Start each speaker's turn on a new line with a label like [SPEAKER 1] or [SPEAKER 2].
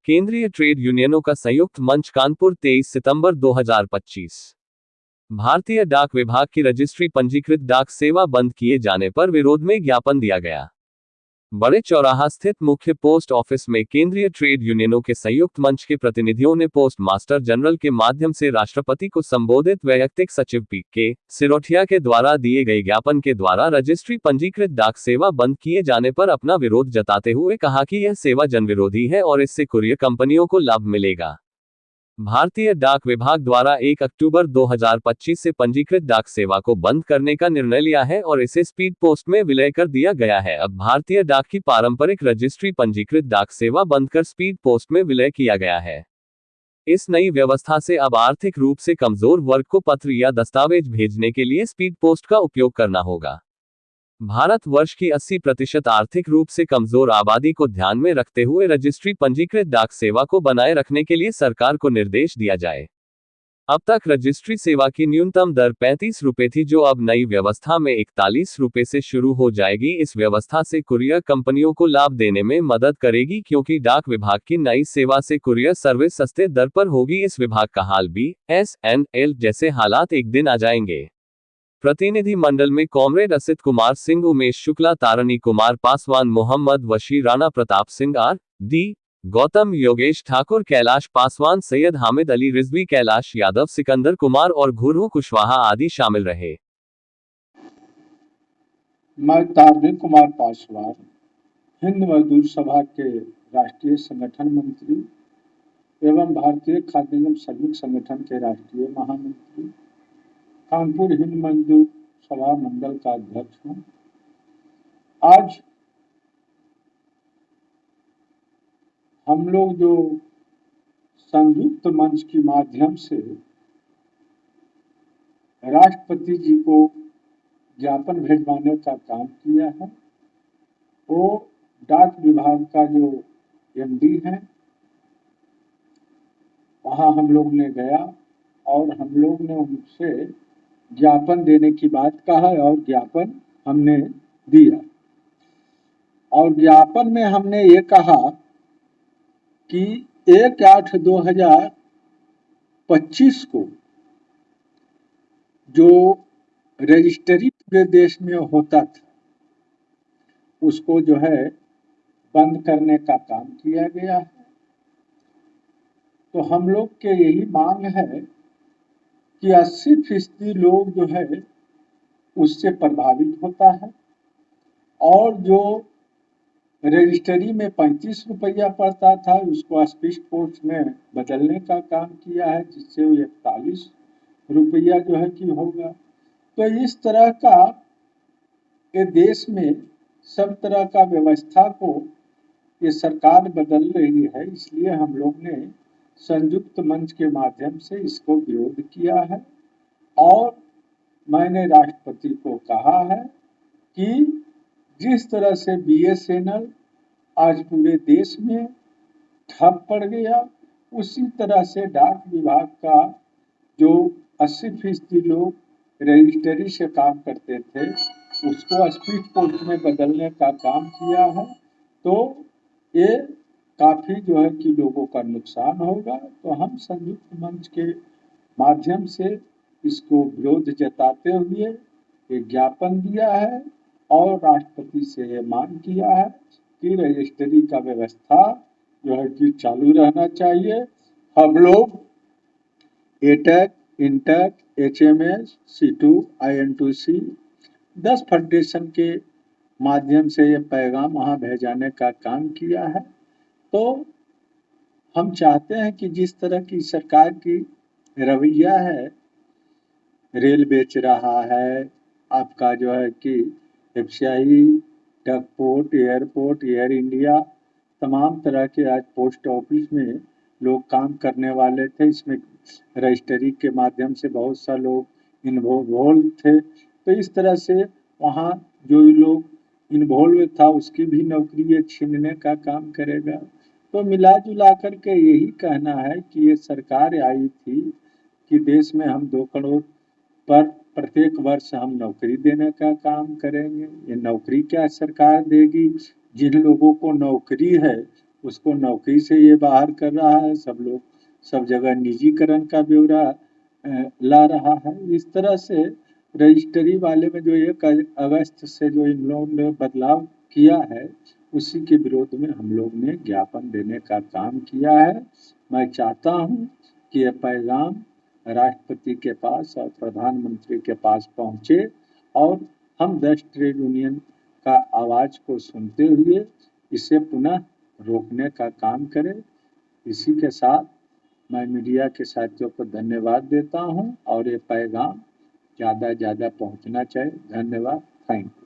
[SPEAKER 1] केंद्रीय ट्रेड यूनियनों का संयुक्त मंच कानपुर 23 सितंबर 2025। भारतीय डाक विभाग की रजिस्ट्री पंजीकृत डाक सेवा बंद किए जाने पर विरोध में ज्ञापन दिया गया। बड़े चौराहा स्थित मुख्य पोस्ट ऑफिस में केंद्रीय ट्रेड यूनियनों के संयुक्त मंच के प्रतिनिधियों ने पोस्ट मास्टर जनरल के माध्यम से राष्ट्रपति को संबोधित वैयक्तिक सचिव पी.के. सिरोठिया के द्वारा दिए गए ज्ञापन के द्वारा रजिस्ट्री पंजीकृत डाक सेवा बंद किए जाने पर अपना विरोध जताते हुए कहा कि यह सेवा जनविरोधी है और इससे कुरियर कंपनियों को लाभ मिलेगा। भारतीय डाक विभाग द्वारा 1 अक्टूबर 2025 से पंजीकृत डाक सेवा को बंद करने का निर्णय लिया है और इसे स्पीड पोस्ट में विलय कर दिया गया है। अब भारतीय डाक की पारंपरिक रजिस्ट्री पंजीकृत डाक सेवा बंद कर स्पीड पोस्ट में विलय किया गया है। इस नई व्यवस्था से अब आर्थिक रूप से कमजोर वर्ग को पत्र या दस्तावेज भेजने के लिए स्पीड पोस्ट का उपयोग करना होगा। भारतवर्ष की 80% आर्थिक रूप से कमजोर आबादी को ध्यान में रखते हुए रजिस्ट्री पंजीकृत डाक सेवा को बनाए रखने के लिए सरकार को निर्देश दिया जाए। अब तक रजिस्ट्री सेवा की न्यूनतम दर 35 रुपये थी, जो अब नई व्यवस्था में 41 रुपये से शुरू हो जाएगी। इस व्यवस्था से कुरियर कंपनियों को लाभ देने में मदद करेगी, क्योंकि डाक विभाग की नई सेवा से कुरियर सर्विस सस्ते दर पर होगी। इस विभाग का हाल BSNL जैसे हालात एक दिन आ जाएंगे। प्रतिनिधि मंडल में कॉमरेड असित कुमार सिंह, उमेश शुक्ला, तारणी कुमार पासवान, मोहम्मद वशी, राणा प्रताप सिंह, R.D. गौतम, योगेश ठाकुर, कैलाश पासवान, सैयद हामिद अली रिजवी, कैलाश यादव, सिकंदर कुमार और घुरहू कुशवाहा आदि शामिल रहे।
[SPEAKER 2] मैं तारणी कुमार पासवान, हिंद मजदूर सभा के राष्ट्रीय संगठन मंत्री एवं भारतीय खाद्य एवं श्रमिक संगठन के राष्ट्रीय महामंत्री, कानपुर हिंद मजदूर सभा मंडल का अध्यक्ष हूं। आज हम लोग जो संयुक्त मंच के माध्यम से राष्ट्रपति जी को ज्ञापन भिजवाने का काम किया है, वो डाक विभाग का जो MD है, वहां हम लोग ने गया और हम लोग ने उनसे ज्ञापन देने की बात कहा और ज्ञापन हमने दिया। और ज्ञापन में हमने ये कहा कि 1/8/2025 को जो रजिस्ट्री पूरे देश में होता था, उसको जो है बंद करने का काम किया गया है। तो हम लोग के यही मांग है कि 80% लोग जो है उससे प्रभावित होता है, और जो रजिस्ट्री में 35 रुपया पड़ता था उसको स्पीड पोस्ट में बदलने का काम किया है, जिससे वो 41 रुपया जो है कि होगा। तो इस तरह का ये देश में सब तरह का व्यवस्था को ये सरकार बदल रही है, इसलिए हम लोग ने संयुक्त मंच के माध्यम से इसको विरोध किया है। और मैंने राष्ट्रपति को कहा है कि जिस तरह से BSNL आज पूरे देश में ठप पड़ गया, उसी तरह से डाक विभाग का जो 80% लोग रजिस्ट्री से काम करते थे उसको स्पीड पोस्ट में बदलने का काम किया है। तो ये काफी जो है कि लोगों का नुकसान होगा। तो हम संयुक्त मंच के माध्यम से इसको विरोध जताते हुए एक ज्ञापन दिया है और राष्ट्रपति से ये मांग किया है कि रजिस्ट्री का व्यवस्था जो है कि चालू रहना चाहिए। हम लोग attack, intake, HMS, C2, IN2C 10 federation के माध्यम से ये पैगाम वहाँ भेजाने का काम किया है। तो हम चाहते हैं कि जिस तरह की सरकार की रवैया है, रेल बेच रहा है, आपका जो है कि FCI, डकपोर्ट, एयरपोर्ट, एयर इंडिया, तमाम तरह के आज पोस्ट ऑफिस में लोग काम करने वाले थे, इसमें रजिस्ट्री के माध्यम से बहुत सा लोग इन्वॉल्व थे। तो इस तरह से वहाँ जो लोग इन्वॉल्व था उसकी भी नौकरी ये छीनने का काम करेगा। तो मिला जुला करके यही कहना है कि ये सरकार आई थी कि देश में हम 2 करोड़ पर प्रत्येक वर्ष हम नौकरी देने का काम करेंगे। ये नौकरी क्या सरकार देगी? जिन लोगों को नौकरी है उसको नौकरी से ये बाहर कर रहा है, सब लोग सब जगह निजीकरण का ब्यौरा ला रहा है। इस तरह से रजिस्ट्री वाले में जो 1 अगस्त से जो इन लोगों ने बदलाव किया है, उसी के विरोध में हम लोग ने ज्ञापन देने का काम किया है। मैं चाहता हूँ कि यह पैगाम राष्ट्रपति के पास और प्रधानमंत्री के पास पहुँचे और हम 10 ट्रेड यूनियन का आवाज़ को सुनते हुए इसे पुनः रोकने का काम करें। इसी के साथ मैं मीडिया के साथियों को धन्यवाद देता हूँ और ये पैगाम ज़्यादा से ज़्यादा पहुँचना चाहिए। धन्यवाद। Thank you.